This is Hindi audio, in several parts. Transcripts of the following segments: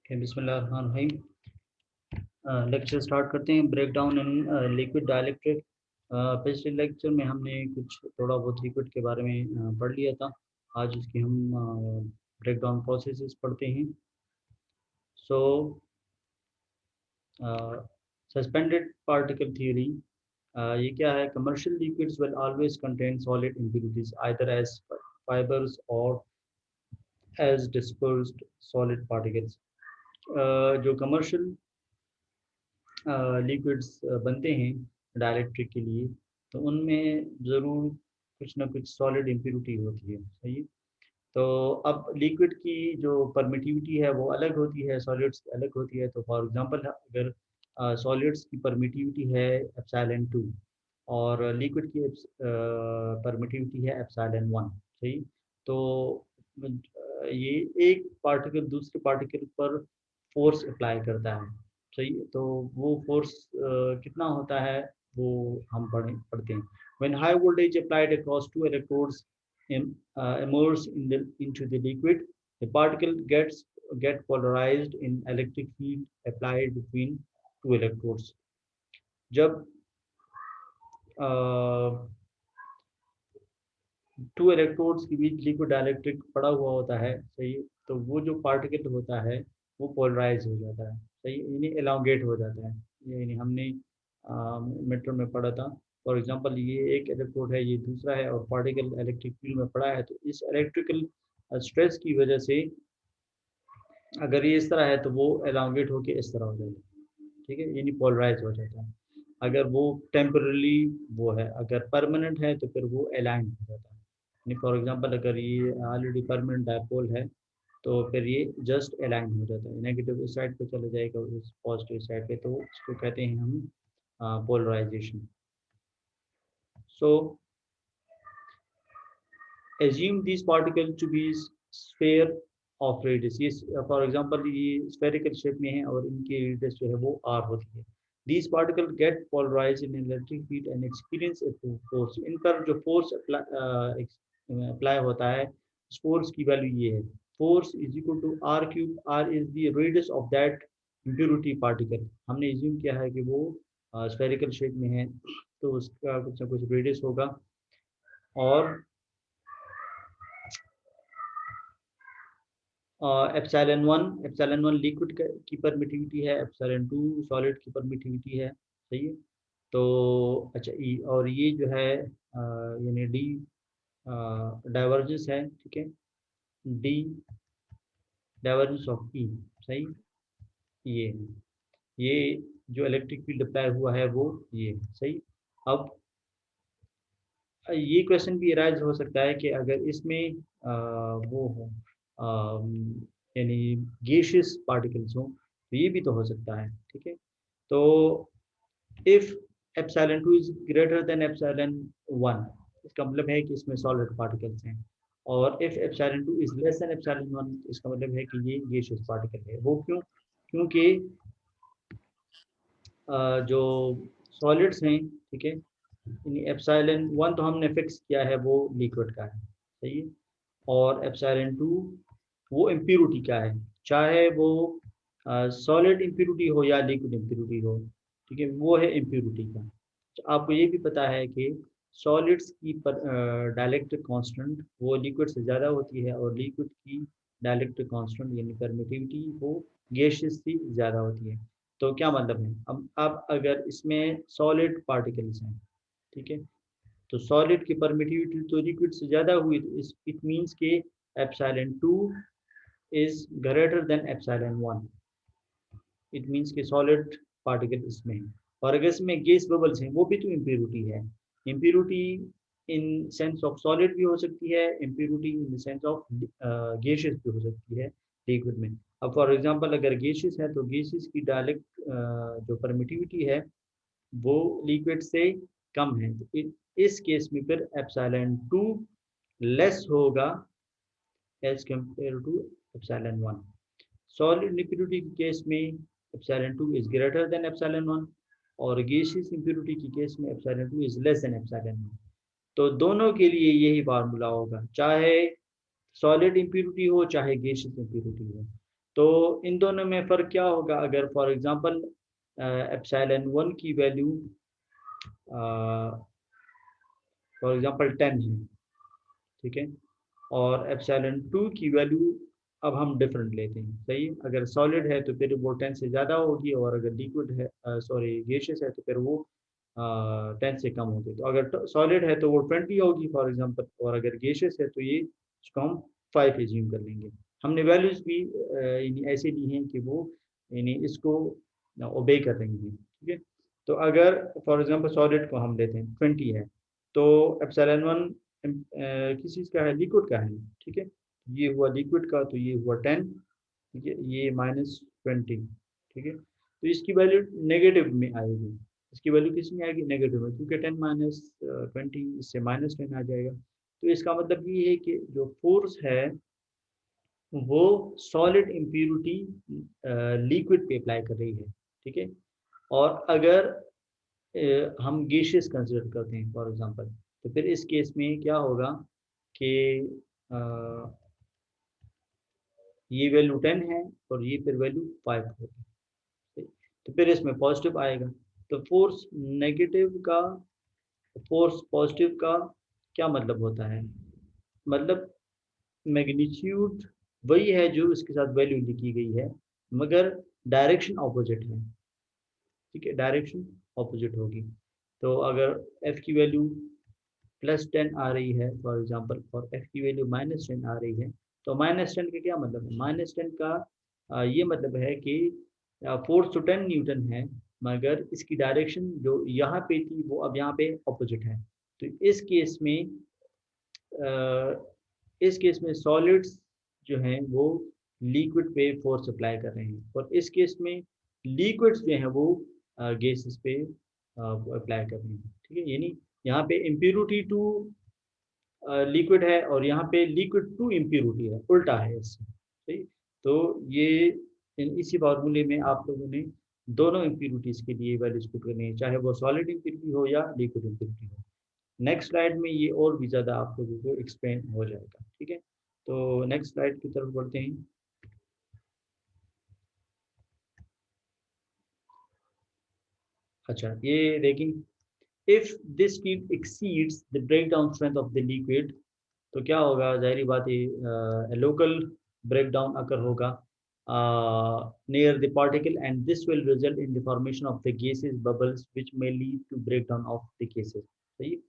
बिस्मिल्लाहिर्रहमानिर्रहीम। लेक्चर स्टार्ट करते हैं। Break down in liquid dielectric. पिछले लेक्चर में हमने कुछ थोड़ा बहुत लिक्विड के बारे में पढ़ लिया था। आज उसकी हम ब्रेक डाउन प्रोसेसेस पढ़ते हैं। सो सस्पेंडेड पार्टिकल थ्योरी, ये क्या है? Commercial liquids will always contain solid impurities either as fibres or as dispersed solid particles. जो कमर्शियल लिक्विड्स बनते हैं डाइलेक्ट्रिक के लिए, तो उनमें ज़रूर कुछ ना कुछ सॉलिड इम्प्यूरिटी होती है। सही है। तो अब लिक्विड की जो परमिटिविटी है वो अलग होती है, सॉलिड्स की अलग होती है। तो फॉर एग्जांपल अगर सॉलिड्स की परमिटिविटी है एप्सिलॉन 2 और लिक्विड की परमिटिविटी है एप्सिलॉन 1। सही। तो ये एक पार्टिकल दूसरे पार्टिकल पर फोर्स अप्लाई करता है। सही। तो वो फोर्स कितना होता है वो हम पढ़ते हैं। When high voltage applied across two electrodes immerse into the liquid, the particle get polarized in electric field applied between two electrodes. जब टू इलेक्ट्रोड्स के बीच लिक्विड डाइलेक्ट्रिक पड़ा हुआ होता है, सही, तो वो जो पार्टिकल होता है वो पोलराइज हो जाता है। सही, यानी एलोंगेट हो जाता है। यानी हमने मीटर में पढ़ा था। फॉर एग्जांपल ये एक इलेक्ट्रोड है, ये दूसरा है, और पार्टिकल इलेक्ट्रिक फील्ड में पड़ा है, तो इस इलेक्ट्रिकल स्ट्रेस की वजह से अगर ये इस तरह है तो वो एलोंगेट होके इस तरह हो जाएगा। ठीक है, यानी पोलराइज हो जाता है। अगर वो टेम्परली वो है, अगर परमानेंट है तो फिर वो अलाइन हो जाता है। यानी फॉर एग्जांपल अगर ये ऑलरेडी परमानेंट डायपोल है तो फिर ये जस्ट अलाइन हो जाता है, नेगेटिव साइड पे चले जाएगा उस पॉजिटिव साइड पे, तो इसको कहते हैं हम polarization. So assume these particles to be sphere of radius। ये फॉर एग्जांपल ये स्फेरिकल शेप में है और इनकी रेडियस जो है वो r होती है। These particles get polarized in electric field and experience a force। इन पर जो फोर्स अप्लाई होता है, उस फोर्स की वैल्यू ये है, force is equal to r cube. r is the radius of that impurity particle. हमने एज्यूम किया है कि वो स्फेरिकल शेप में है, तो उसका कुछ ना कुछ रेडियस होगा। और एप्सिलॉन 1 लिक्विड की परमिटिविटी है, एप्सिलॉन 2 सॉलिड की परमिटिविटी है। सही है। तो अच्छा ई, और ये जो है यानी डी डाइवर्जेंस है। ठीक है, डी डाइवर्जेंस ऑफ ई। सही। ये है, ये जो इलेक्ट्रिक फील्ड अप्लाई हुआ है वो ये है। सही। अब ये क्वेश्चन भी राइज हो सकता है कि अगर इसमें वो हो यानी गैसियस पार्टिकल्स हो, तो ये भी तो हो सकता है। ठीक है। तो if epsilon 2 is greater than epsilon 1, इसका मतलब है कि इसमें सॉलिड पार्टिकल्स हैं। और if epsilon 2 is less than epsilon 1, इसका मतलब है कि ये गैसियस पार्टिकल है। वो क्यों? क्योंकि जो सॉलिड्स हैं, ठीक है, एप्सिलॉन 1 तो हमने फिक्स किया है वो लिक्विड का है। सही है। और एप्सिलॉन 2 वो इम्प्यूरिटी का है, चाहे वो सॉलिड इम्प्यूरिटी हो या लिक्विड इम्प्यूरिटी हो। ठीक है, वो है इम्प्यूरिटी का। तो आपको ये भी पता है कि सॉलिड्स की डाइलेक्ट्रिक कांस्टेंट वो लिक्विड से ज़्यादा होती है, और लिक्विड की डाइलेक्ट्रिक कांस्टेंट यानी परमिटिविटी वो गैसियस से ज़्यादा होती है। तो क्या मतलब है? अब अगर इसमें सॉलिड पार्टिकल्स हैं, ठीक है, तो सॉलिड की परमिटिविटी तो लिक्विड से ज़्यादा हुई, तो इट मीन्स के epsilon 2 is greater than epsilon 1। It means के सॉलिड पार्टिकल इसमें है। और अगर इसमें गैस बबल्स हैं, वो भी तो इम्प्योरिटी है। Impurity in sense of solid भी हो सकती है, impurity in the sense of gaseous भी हो सकती है लिक्विड में। अब फॉर एग्जांपल अगर गैसियस है तो गैसियस की डायरेक्ट जो परमिटिविटी है वो लिक्विड से कम है, तो इस केस में फिर एप्सिलॉन 2 लेस होगा as compare to epsilon 1। Solid liquidity के केस में epsilon 2 is greater than epsilon 1, और गैसियस इम्प्योरिटी के केस में epsilon 2 is less than epsilon 1। तो दोनों के लिए यही फार्मूला होगा, चाहे सॉलिड इम्प्योरिटी हो चाहे गैसियस इम्प्योरिटी हो। तो इन दोनों में फ़र्क क्या होगा? अगर फॉर एग्जांपल एप्सिलॉन 1 की वैल्यू फॉर एग्जांपल 10 है, ठीक है, और एप्सिलॉन 2 की वैल्यू अब हम डिफरेंट लेते हैं, सही है। अगर सॉलिड है तो फिर वो 10 से ज़्यादा होगी, और अगर लिक्विड है सॉरी गैसियस है तो फिर वो 10 से कम होगी। तो अगर सॉलिड है तो वो 20 होगी फॉर एग्जांपल, और अगर गैसियस है तो ये इसको हम 5 एज्यूम कर लेंगे। हमने वैल्यूज़ भी यानी ऐसे ली हैं कि वो यानी इसको ओबे कर रही हैं, ठीक है। तो अगर फॉर एग्जांपल सॉलिड को हम लेते हैं 20 है, तो एप्सिलॉन 1 किस चीज़ का है? लिक्विड का है, ठीक है। ये हुआ लिक्विड का, तो ये हुआ 10, ठीक है, ये -20, ठीक है। तो इसकी वैल्यू नेगेटिव में आएगी, इसकी वैल्यू किस में आएगी? नेगेटिव में, क्योंकि 10 - 20 इससे -10 आ जाएगा। तो इसका मतलब ये है कि जो फोर्स है वो सॉलिड इम्प्योरिटी लिक्विड पे अप्लाई कर रही है, ठीक है। और अगर हम गैसियस कंसिडर करते हैं फॉर एग्जांपल, तो फिर इस केस में क्या होगा कि अ, ये वैल्यू 10 है और ये फिर वैल्यू 5 होगी, ठीक। तो फिर इसमें पॉजिटिव आएगा। तो फोर्स पॉजिटिव का क्या मतलब होता है? मतलब मैग्नीट्यूड वही है जो इसके साथ वैल्यू लिखी गई है, मगर डायरेक्शन ऑपोजिट है, ठीक है, डायरेक्शन ऑपोजिट होगी। तो अगर एफ की वैल्यू +10 आ रही है फॉर एग्जांपल, और एफ की वैल्यू -10 आ रही है, तो -10 का क्या मतलब है? -10 का ये मतलब है कि फोर्स तो 10 न्यूटन है, मगर इसकी डायरेक्शन जो यहाँ पे थी वो अब यहाँ पे ऑपोजिट है। तो अ, इस केस में सॉलिड्स जो हैं वो लिक्विड पे फोर्स अप्लाई कर रहे हैं, और इस केस में लिक्विड्स जो हैं वो गैसेस पे अप्लाई कर रहे हैं, ठीक है। यानी यहाँ पे इम्प्योरिटी टू लिक्विड है, और यहाँ पे लिक्विड टू इम्प्योरिटी है, उल्टा है इससे, सही। तो ये इसी फार्मूले में आप लोगों ने दोनों इम्प्योरिटीज़ के लिए वैल्यूज पुट करनी है, चाहे वो सॉलिड इम्प्योरिटी हो या लिक्विड इम्प्योरिटी हो। नेक्स्ट स्लाइड में ये और भी ज़्यादा आप लोगों को एक्सप्लेन हो जाएगा, ठीक है। तो नेक्स्ट स्लाइड की तरफ बढ़ते हैं। अच्छा, ये देखिए, if this heat exceeds the breakdown strength of the liquid, तो क्या होगा? ज़ाहिरी बात है, लोकल ब्रेकडाउन अकर होगा near the particle, and this will result in the formation of the gases bubbles which may lead to breakdown of the gases, सही।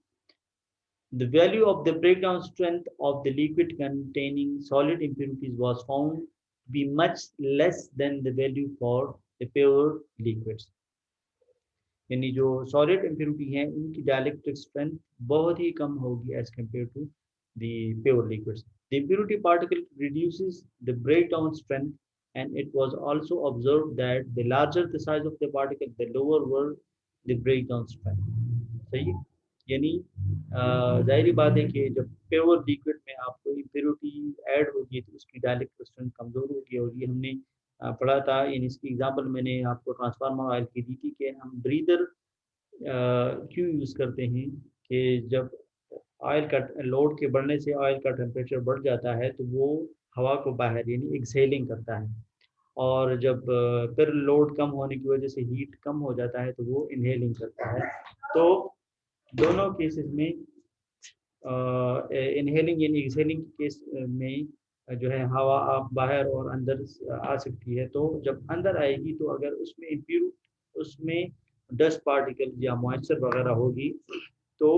The value of the breakdown strength of the liquid containing solid impurities was found to be much less than the value for the pure liquids. यानी जो सॉलिड इम्प्योरिटी हैं उनकी डाइलेक्ट्रिक स्ट्रेंथ बहुत ही कम होगी as compare to the pure liquids. The impurity particle reduces the breakdown strength, and it was also observed that the larger the size of the particle, the lower were the breakdown strength, सही है। यानी ज़ाहिर बात है कि जब प्योर लिक्विड में आपको इम्प्योरिटी ऐड होगी तो उसकी डाइलेक्ट्रिक स्ट्रेंथ कमज़ोर होगी, और ये हमने पढ़ा था। इन इसकी एग्जांपल मैंने आपको ट्रांसफार्मर ऑयल की दी थी कि हम ब्रीदर क्यों यूज़ करते हैं कि जब ऑयल का लोड के बढ़ने से ऑयल का टेम्परेचर बढ़ जाता है तो वो हवा को बाहर यानी एक्सहेलिंग करता है, और जब फिर लोड कम होने की वजह से हीट कम हो जाता है तो वो इनहेलिंग करता है। तो दोनों केसेस में इनहेलिंग यानी एक्सहेलिंग के केस में जो है हवा आप बाहर और अंदर आ सकती है। तो जब अंदर आएगी तो अगर उसमें डस्ट पार्टिकल या मॉइस्चर वगैरह होगी तो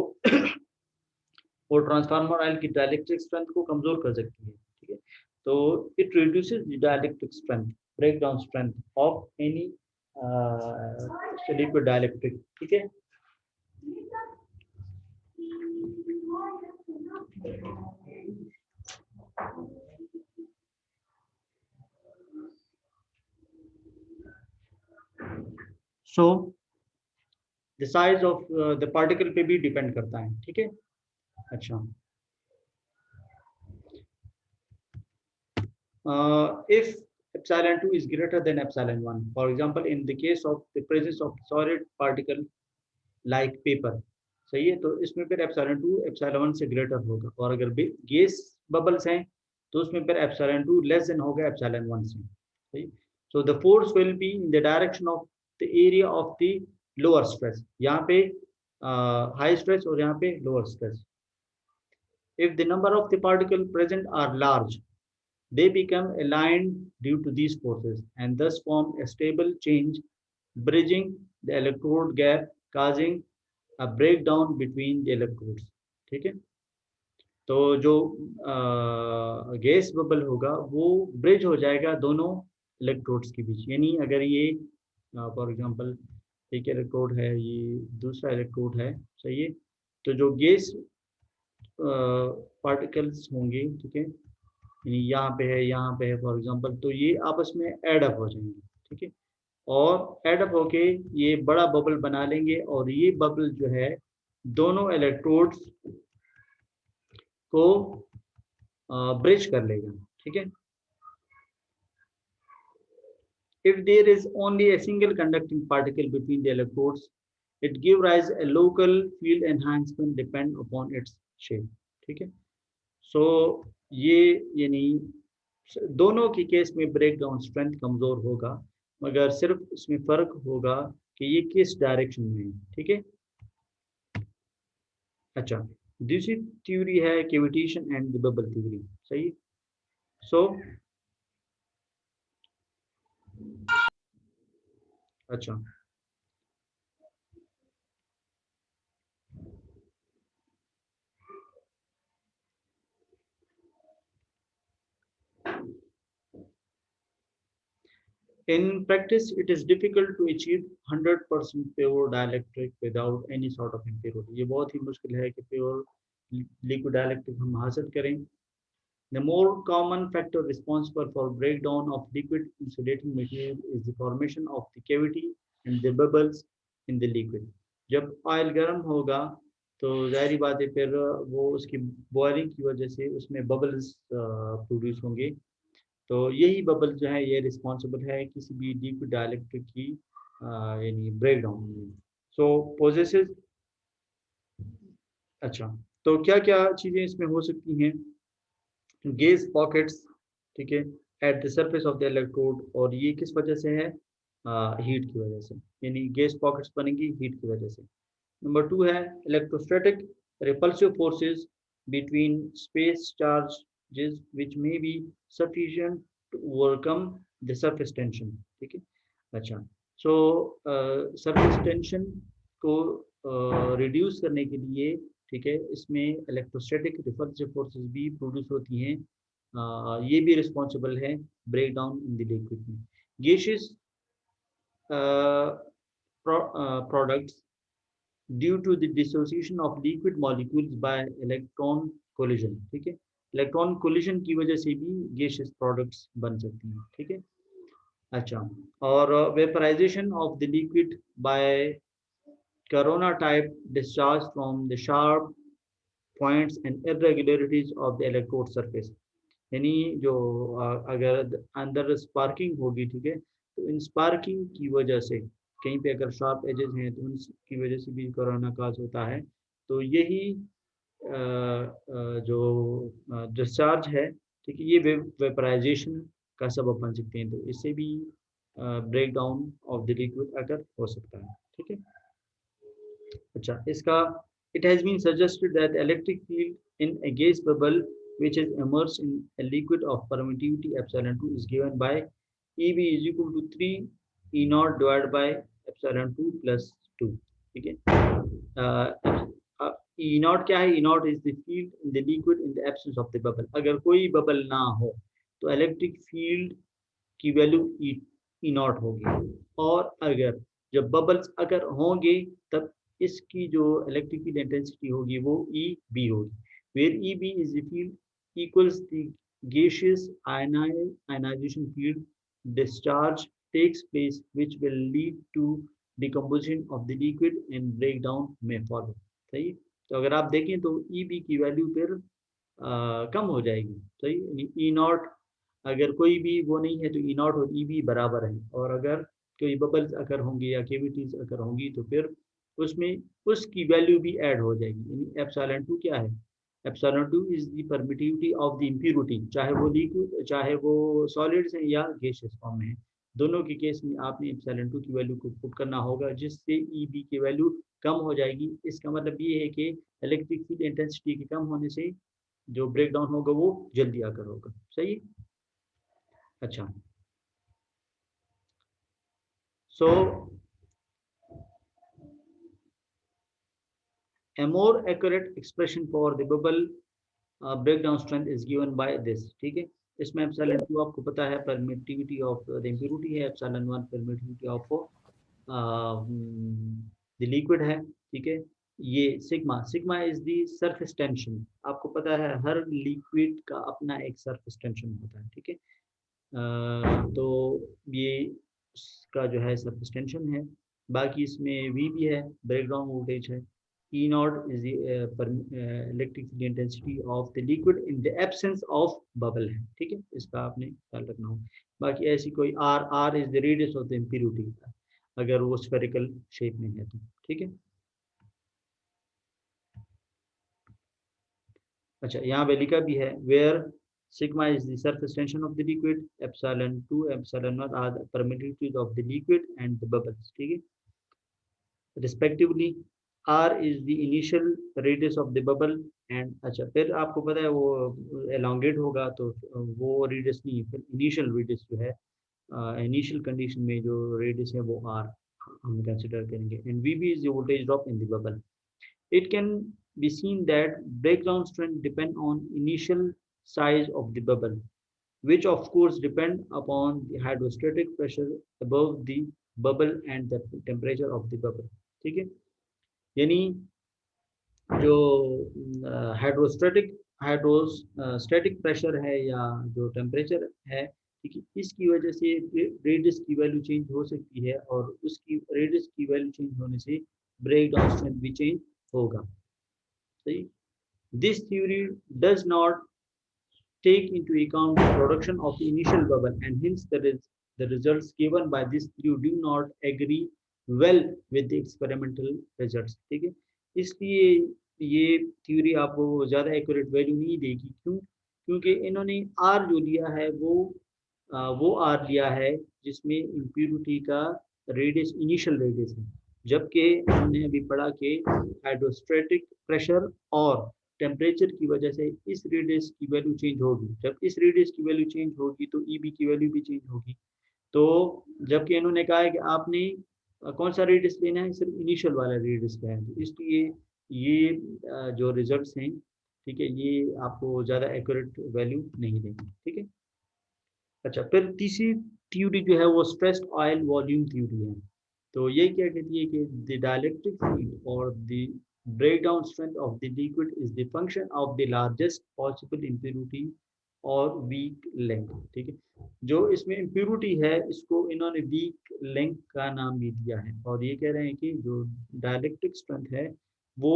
वो ट्रांसफार्मर ऑयल की डाइलेक्ट्रिक स्ट्रेंथ को कमज़ोर कर सकती है, ठीक है। तो it reduces the dielectric strength, breakdown strength of any liquid dielectric, ठीक है। So the size of the particle पे भी डिपेंड करता है, ठीक है। अच्छा, if epsilon 2 is greater than epsilon 1, for example in the case of the presence of solid particle like paper, सही है, तो इसमें फिर एप्सिलॉन 2 एप्सिलॉन 1 से ग्रेटर होगा, और अगर गैस बबल्स हैं तो उसमें फिर एप्सिलॉन 2 लेस देन होगा एप्सिलॉन 1 से। सही। So the force will be in the direction of the area of the lower stress, यहाँ पे हाई स्ट्रेस और यहाँ पे lower stress. If the number of the particles present are large, they become aligned due to these forces and thus form a stable change bridging the electrode gap, causing a breakdown between the electrodes। ठीक है, तो जो गैस बबल होगा वो ब्रिज हो जाएगा दोनों इलेक्ट्रोड्स के बीच। यानी अगर ये फॉर एग्जांपल एक इलेक्ट्रोड है, ये दूसरा इलेक्ट्रोड है, सही है, तो जो गैस पार्टिकल्स होंगे, ठीक है, यानी यहाँ पे है फॉर एग्जांपल, तो ये आपस में एड अप हो जाएंगे, ठीक है, और एड अप होके ये बड़ा बबल बना लेंगे और ये बबल जो है दोनों इलेक्ट्रोड्स को ब्रिज कर लेगा। ठीक है, if there is only a single conducting particle between the electrodes, it give rise a local field enhancement depend upon its shape। ठीक है, सो ये यानी दोनों की केस में ब्रेकडाउन स्ट्रेंथ कमजोर होगा, मगर सिर्फ इसमें फर्क होगा कि ये किस डायरेक्शन में है। ठीक है, अच्छा, दूसरी थ्योरी है cavitation and the bubble theory. सही, सो अच्छा, in practice, it is difficult to achieve 100% pure dielectric without any sort of impurity। ये बहुत ही मुश्किल है कि प्योर लिक्विड डाइलेक्ट्रिक हम हासिल करें। The more common factor responsible for breakdown of liquid insulating material is the formation of the cavity and the bubbles in the liquid। जब ऑयल गर्म होगा तो जाहिर बात है फिर वो उसकी बॉइलिंग की वजह से उसमें बबल्स प्रोड्यूस होंगे, तो यही बबल जो है ये रिस्पॉन्सिबल है किसी भी लिक्विड डाइलेक्ट्रिक की यानी ब्रेकडाउन में। सो पोजेसेस, अच्छा, तो क्या क्या चीज़ें इसमें हो सकती हैं? गैस पॉकेट्स, ठीक है, at the surface of the electrode, और ये किस वजह से है? हीट की वजह से, यानी गैस पॉकेट्स बनेंगी हीट की वजह से। नंबर 2 है electrostatic repulsive forces between space charges which may be sufficient to overcome the surface tension। ठीक है, अच्छा, सो सरफेस टेंशन को रिड्यूस करने के लिए, ठीक है, इसमें इलेक्ट्रोस्टैटिक रिपल्सिव फोर्सेस भी प्रोड्यूस होती हैं, ये भी रिस्पॉन्सिबल है break down in the liquid में। Gases products due to the dissociation of liquid molecules by electron collision। ठीक है, इलेक्ट्रॉन कोलिजन की वजह से भी गैसेस प्रोडक्ट्स बन सकती हैं। ठीक है, अच्छा, और vaporization of the liquid by corona type discharge from the sharp points and irregularities of the electrode surface। यानी जो अगर अंदर स्पार्किंग होगी, ठीक है, तो इन स्पार्किंग की वजह से कहीं पे अगर शार्प एजेस हैं तो उनकी वजह से भी कोरोना काज होता है। तो यही जो डिस्चार्ज है, ठीक है, ये वेपराइजेशन का सबब बन सकते हैं, तो इससे भी break down of the liquid अगर हो सकता है। ठीक है, अच्छा, इसका it has been suggested that electric field in a gas bubble which is immersed in a liquid of permittivity epsilon 2 is given by EB is equal to 3 E naught divided by epsilon 2 plus 2। ठीक है, E naught क्या है? E naught is the field in the liquid in the absence of the bubble। अगर कोई बबल ना हो तो इलेक्ट्रिक फील्ड की वैल्यू ई नॉट होगी, और अगर जब बबल्स अगर होंगे तब इसकी जो इलेक्ट्रिक फील्ड इंटेंसिटी होगी वो ई बी होगी, where E B is the field equals the gaseous ionization field discharge takes place which will lead to decomposition of the liquid and breakdown may follow। सही, तो अगर आप देखें तो ई बी की वैल्यू फिर कम हो जाएगी। सही, ई नॉट अगर कोई भी वो नहीं है तो ई नॉट और ई बी बराबर है, और अगर कोई बबल्स अगर होंगे या केविटीज अगर होंगी तो फिर उसमें उसकी वैल्यू भी ऐड हो जाएगी, यानी एप्सिलॉन 2 क्या है? Epsilon 2 is the permittivity of the impurity, चाहे वो लिक्विड चाहे वो सॉलिड्स हैं या गैसियस फॉर्म में है, दोनों के केस में आपने एप्सिलॉन 2 की वैल्यू को पुट करना होगा, जिससे ई बी की वैल्यू कम हो जाएगी। इसका मतलब ये है कि इलेक्ट्रिक फील्ड इंटेंसिटी के कम होने से जो ब्रेक डाउन होगा वो जल्दी आकर होगा। सही। अच्छा, सो a more accurate expression for the bubble breakdown strength is given by this। ठीक है, इसमें एप्सिलॉन 2 आपको पता है परमिटिविटी ऑफ द इम्प्योरिटी है, epsilon 1 permittivity of the liquid है। ठीक है, ये sigma, sigma is the surface tension. आपको पता है हर लिक्विड का अपना एक सरफेस टेंशन होता है। ठीक है, तो ये इसका जो है सरफेस टेंशन है। बाकी इसमें वी भी है, ब्रेकडाउन वोल्टेज है। E naught is the electric field intensity of the liquid in the absence of bubble है। ठीक है, इसका आपने ख्याल रखना हो। बाकी ऐसी कोई R is the radius of the impurity अगर वो spherical shape में है तो। ठीक है, अच्छा यहाँ पे लिखा भी है where sigma is the surface tension of the liquid, epsilon 2 epsilon 1 are the permittivities of the liquid and the bubbles। ठीक है, respectively r is the initial radius of the bubble and अच्छा फिर आपको पता है वो elongate होगा तो वो रेडियस नहीं, फिर इनिशियल रेडियस जो है इनिशियल कंडीशन में जो रेडियस है वो r हम कंसीडर करेंगे। And vb is the voltage drop in the bubble। it can be seen that breakdown strength depend on initial size of the bubble, which of course depend upon the hydrostatic pressure above the bubble and the temperature of the bubble। ठीक है, यानी जो हाइड्रोस्टेटिक हाइड्रोस्टेटिक प्रेशर है या जो टेम्परेचर है, ठीक है, इसकी वजह से रेडियस की वैल्यू चेंज हो सकती है और उसकी रेडियस की वैल्यू चेंज होने से ब्रेक डाउन स्ट्रेंथ भी चेंज होगा। सही। This theory does not take into account the production of the initial bubble and hence the results given by this theory do not agree well with the experimental results। ठीक है, इसलिए ये थ्योरी आपको ज़्यादा एक्यूरेट वैल्यू नहीं देगी। क्यों? क्योंकि इन्होंने आर जो लिया है वो आर लिया है जिसमें इम्प्यूरिटी का रेडियस इनिशियल रेडियस है, जबकि हमने अभी पढ़ा कि हाइड्रोस्टेटिक प्रेशर और टेम्परेचर की वजह से इस रेडियस की वैल्यू चेंज होगी। जब इस रेडियस की वैल्यू चेंज होगी तो ई बी की वैल्यू भी चेंज होगी। तो जबकि इन्होंने कहा है कि आपने कौन सा रेडियस लेना है, सिर्फ इनिशियल वाला रेडियस का है, तो इसलिए ये जो रिजल्ट्स हैं, ठीक है, ये आपको ज़्यादा एक्यूरेट वैल्यू नहीं देंगे। ठीक है, अच्छा फिर तीसरी थ्योरी जो है वो स्ट्रेस्ड ऑयल वॉल्यूम थ्योरी है। तो ये क्या कहती है कि द डाइलेक्ट्रिक फील्ड और the breakdown strength of the liquid is the function of the largest possible impurity और weak length। ठीक है, जो इसमें impurity है इसको इन्होंने weak length का नाम भी दिया है और ये कह रहे हैं कि जो डाइलेक्ट्रिक स्ट्रेंथ है वो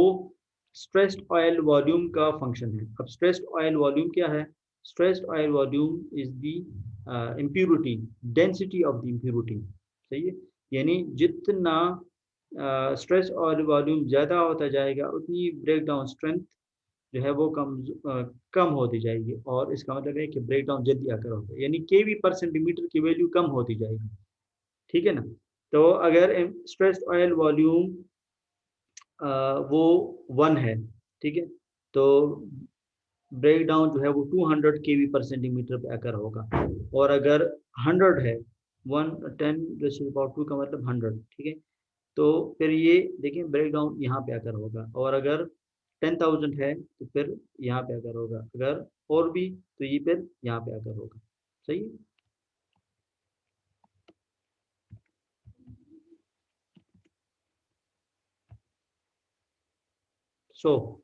स्ट्रेस्ड ऑयल वॉल्यूम का फंक्शन है। अब स्ट्रेस्ड ऑयल वॉल्यूम क्या है? Stressed oil volume is the impurity density of the impurity। सही है, यानी जितना स्ट्रेस और वॉल्यूम ज़्यादा होता जाएगा उतनी ब्रेक डाउन स्ट्रेंथ जो है वो कम होती जाएगी और इसका मतलब है कि ब्रेक डाउन जल्दी आकर होगा, यानी केवी पर सेंटीमीटर की वैल्यू कम होती जाएगी। ठीक है ना, तो अगर स्ट्रेस ऑयल वॉल्यूम वो 1 है, ठीक है, तो ब्रेक डाउन जो है वो 200 केवी पर सेंटीमीटर पे आकर होगा। और अगर 100 है, 110 का मतलब 100, ठीक है, तो फिर ये देखिए ब्रेक डाउन यहाँ पे आकर होगा। और अगर 10,000 है तो फिर यहाँ पे आकर होगा, अगर और भी तो ये फिर यहाँ पे आकर होगा। सही है? सो